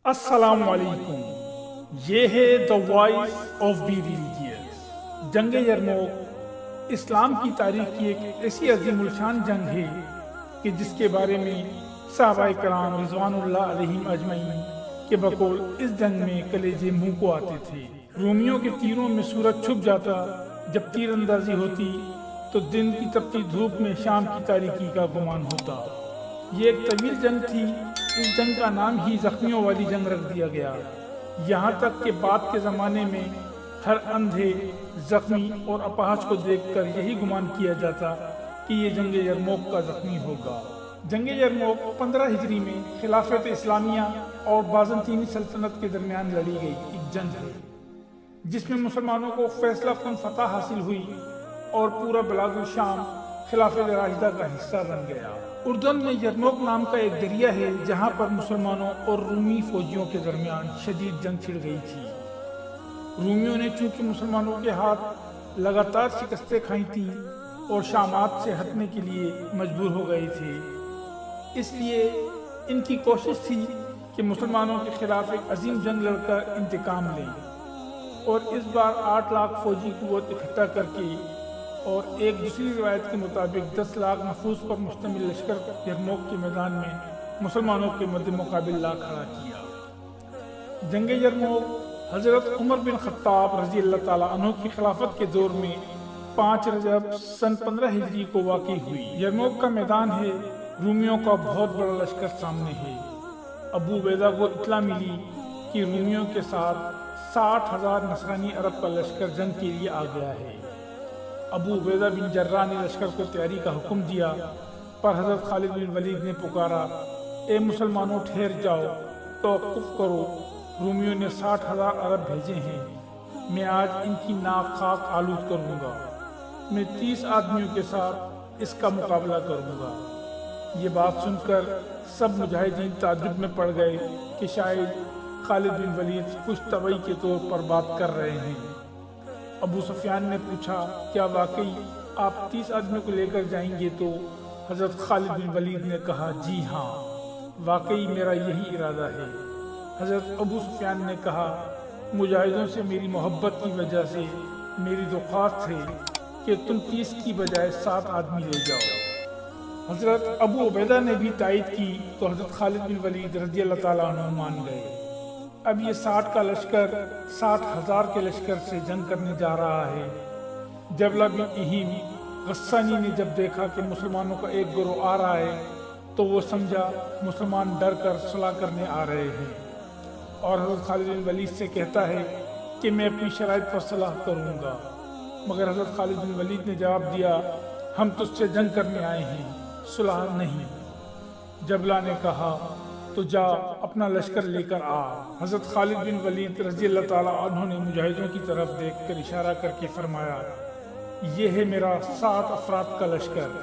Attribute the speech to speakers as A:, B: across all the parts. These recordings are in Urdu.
A: السلام علیکم، یہ ہے the voice of be religious. جنگ یرموک اسلام کی تاریخ کی ایک ایسی عظیم الشان جنگ ہے کہ جس کے بارے میں صحابہ کرام رضوان اللہ علیہم اجمعین کے بقول اس جنگ میں کلیجے منہ کو آتے تھے۔ رومیوں کے تیروں میں سورج چھپ جاتا، جب تیر اندازی ہوتی تو دن کی تپتی دھوپ میں شام کی تاریکی کا گمان ہوتا۔ یہ ایک طویل جنگ تھی۔ اس جنگ کا نام ہی زخمیوں والی جنگ رکھ دیا گیا، یہاں تک کہ بعد کے زمانے میں ہر اندھے، زخمی اور اپاہج کو دیکھ کر یہی گمان کیا جاتا کہ یہ جنگ یرموک کا زخمی ہوگا۔ جنگ یرموک 15 ہجری میں خلافت اسلامیہ اور بازنطینی سلطنت کے درمیان لڑی گئی ایک جنگ ہے، جس میں مسلمانوں کو فیصلہ کن فتح حاصل ہوئی اور پورا بلاد الشام خلافت راشدہ کا حصہ بن گیا۔ اردن میں یرموک نام کا ایک دریا ہے جہاں پر مسلمانوں اور رومی فوجیوں کے درمیان شدید جنگ چھڑ گئی تھی۔ رومیوں نے چونکہ مسلمانوں کے ہاتھ لگاتار شکستیں کھائی تھیں اور شامات سے ہٹنے کے لیے مجبور ہو گئے تھے، اس لیے ان کی کوشش تھی کہ مسلمانوں کے خلاف ایک عظیم جنگ لڑ کر انتقام لیں، اور اس بار 8 لاکھ فوجی قوت اکٹھا کر کے اور ایک دوسری روایت کے مطابق 10 لاکھ نفوس پر مشتمل لشکر یرموک کے میدان میں مسلمانوں کے مد مقابل لا کھڑا کیا۔ جنگ یرموک حضرت عمر بن خطاب رضی اللہ تعالیٰ عنہ کی خلافت کے دور میں 5 رجب سن 15 ہجری کو واقع ہوئی۔ یرموک کا میدان ہے، رومیوں کا بہت بڑا لشکر سامنے ہے۔ ابو عبیدہ کو اطلاع ملی کہ رومیوں کے ساتھ 60,000 نصرانی عرب کا لشکر جنگ کے لیے آ گیا ہے۔ ابو عبیدہ بن جراح نے لشکر کو تیاری کا حکم دیا، پر حضرت خالد بن ولید نے پکارا، اے مسلمانوں ٹھہر جاؤ، توقف کرو، رومیوں نے 60,000 عرب بھیجے ہیں، میں آج ان کی ناک خاک آلود کروں گا، میں 30 آدمیوں کے ساتھ اس کا مقابلہ کروں گا۔ یہ بات سن کر سب مجاہدین تعجب میں پڑ گئے کہ شاید خالد بن ولید کچھ طبعی کے طور پر بات کر رہے ہیں۔ ابو سفیان نے پوچھا، کیا واقعی آپ 30 آدمیوں کو لے کر جائیں گے؟ تو حضرت خالد بن ولید نے کہا، جی ہاں، واقعی میرا یہی ارادہ ہے۔ حضرت ابو سفیان نے کہا، مجاہدوں سے میری محبت کی وجہ سے میری درخواست ہے کہ تم 30 کی بجائے 7 آدمی لے جاؤ۔ حضرت ابو عبیدہ نے بھی تائید کی تو حضرت خالد بن ولید رضی اللہ تعالیٰ عنہ مان گئے۔ اب یہ 60 کا لشکر 60,000 کے لشکر سے جنگ کرنے جا رہا ہے۔ جبلہ بن اہیم غسانی نے جب دیکھا کہ مسلمانوں کا ایک گروہ آ رہا ہے تو وہ سمجھا مسلمان ڈر کر صلح کرنے آ رہے ہیں، اور حضرت خالد بن ولید سے کہتا ہے کہ میں اپنی شرائط پر صلح کروں گا، مگر حضرت خالد بن ولید نے جواب دیا، ہم تجھ سے جنگ کرنے آئے ہیں، صلح نہیں۔ جبلہ نے کہا، تو جا اپنا لشکر لے کر آ۔ حضرت خالد بن ولید رضی اللہ تعالیٰ عنہ نے مجاہدوں کی طرف دیکھ کر اشارہ کر کے فرمایا، یہ ہے میرا 60 افراد کا لشکر۔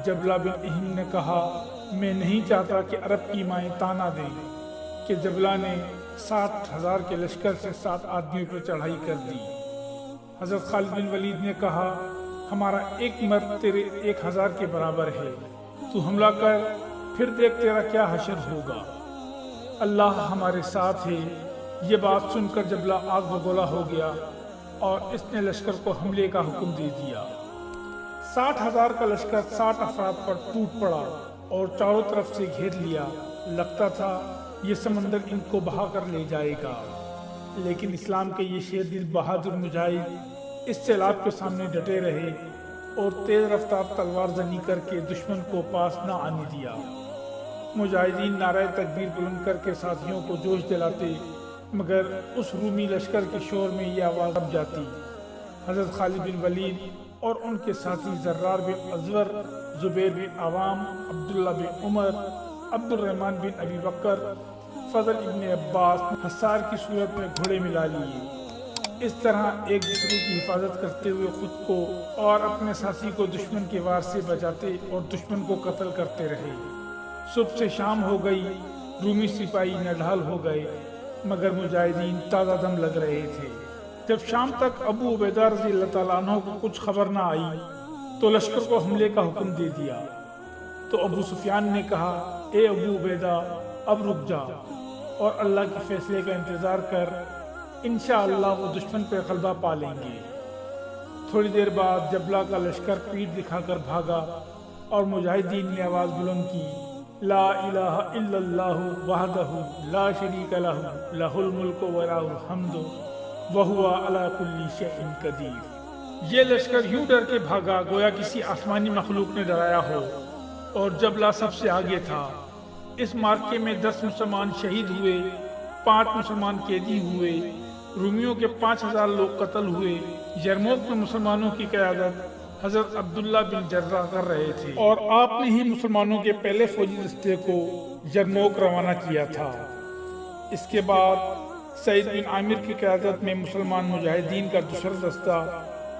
A: جبلہ بن اہیم نے کہا، میں نہیں چاہتا کہ عرب کی مائیں تانا دیں کہ جبلہ نے 60,000 کے لشکر سے 7 آدمیوں پر چڑھائی کر دی۔ حضرت خالد بن ولید نے کہا، ہمارا ایک مرد تیرے 1,000 کے برابر ہے، تو حملہ کر، پھر دیکھ تیرا کیا حشر ہوگا، اللہ ہمارے ساتھ ہے۔ یہ بات سن کر جبلہ آگ بگولا ہو گیا اور اس نے لشکر کو حملے کا حکم دے دیا۔ 60,000 کا لشکر 60 افراد پر ٹوٹ پڑا اور چاروں طرف سے گھیر لیا۔ لگتا تھا یہ سمندر ان کو بہا کر لے جائے گا، لیکن اسلام کے یہ شیر دل بہادر مجاہد اس سیلاب کے سامنے ڈٹے رہے اور تیز رفتار تلوار زنی کر کے دشمن کو پاس نہ آنے دیا۔ مجاہدین نعرہ تکبیر بلند کر کے ساتھیوں کو جوش دلاتے، مگر اس رومی لشکر کے شور میں یہ آواز دب جاتی۔ حضرت خالد بن ولید اور ان کے ساتھی زرار بن ازور، زبیر بن عوام، عبداللہ بن عمر، عبد الرحمن بن ابی بکر، فضل ابن عباس حصار کی صورت میں گھوڑے ملا لیے۔ اس طرح ایک دوسرے کی حفاظت کرتے ہوئے خود کو اور اپنے ساتھی کو دشمن کے وار سے بچاتے اور دشمن کو قتل کرتے رہے۔ صبح سے شام ہو گئی، رومی سپاہی نڈھال ہو گئے، مگر مجاہدین تازہ دم لگ رہے تھے۔ جب شام تک ابو عبیدہ رضی اللہ تعالیٰ عنہ کو کچھ خبر نہ آئی تو لشکر کو حملے کا حکم دے دیا۔ تو ابو سفیان نے کہا، اے ابو عبیدہ، اب رک جا، اور اللہ کے فیصلے کا انتظار کر انشاءاللہ وہ دشمن پہ غلبہ پا لیں گے۔ تھوڑی دیر بعد جبلہ کا لشکر پیٹھ دکھا کر بھاگا اور مجاہدین نے آواز بلند کی، لا الہ الا اللہ وحدہ لا شریک لہ لہ الملک و لہ الحمد وہو علی کل شیء قدیر۔ یہ لشکر یوں ڈر کے بھاگا گویا کسی آسمانی مخلوق نے ڈرایا ہو، اور جبلہ سب سے آگے تھا۔ اس معرکے میں 10 مسلمان شہید ہوئے، 5 مسلمان قیدی ہوئے، رومیوں کے 5000 لوگ قتل ہوئے۔ یرموک میں مسلمانوں کی قیادت حضرت عبداللہ بن جرہ کر رہے تھے، اور آپ نے ہی مسلمانوں کے پہلے فوجی دستے کو یرموک روانہ کیا تھا۔ اس کے بعد سعید بن عامر کی قیادت میں مسلمان مجاہدین کا دوسرا دستہ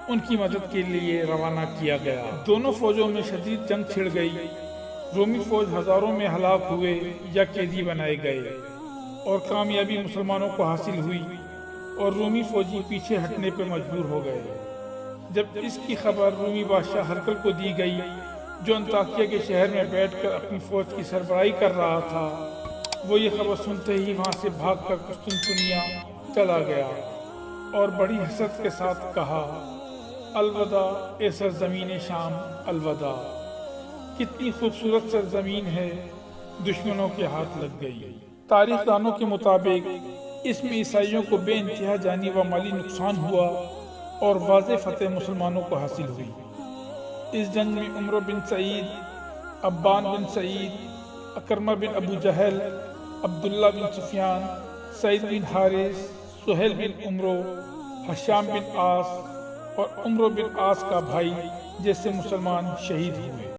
A: ان کی مدد کے لیے روانہ کیا گیا۔ دونوں فوجوں میں شدید جنگ چھڑ گئی۔ رومی فوج ہزاروں میں ہلاک ہوئے یا قیدی بنائے گئے، اور کامیابی مسلمانوں کو حاصل ہوئی اور رومی فوجی پیچھے ہٹنے پہ مجبور ہو گئے۔ جب اس کی خبر رومی بادشاہ ہرقل کو دی گئی، جو انطاکیہ کے شہر میں بیٹھ کر اپنی فوج کی سربراہی کر رہا تھا، وہ یہ خبر سنتے ہی وہاں سے بھاگ کر قسطنطنیہ چلا گیا اور بڑی حسرت کے ساتھ کہا، الوداع اے سرزمین شام، الوداع۔ کتنی خوبصورت سرزمین ہے، دشمنوں کے ہاتھ لگ گئی۔ تاریخ دانوں کے مطابق اس میں عیسائیوں کو بے انتہا جانی و مالی نقصان ہوا اور واضح فتح مسلمانوں کو حاصل ہوئی۔ اس جنگ میں عمرو بن سعید، ابان بن سعید، اکرمہ بن ابو جہل، عبداللہ بن سفیان، سعید بن حارث، سہیل بن عمرو، ہشام بن عاص اور عمرو بن عاص کا بھائی جیسے مسلمان شہید ہوئے۔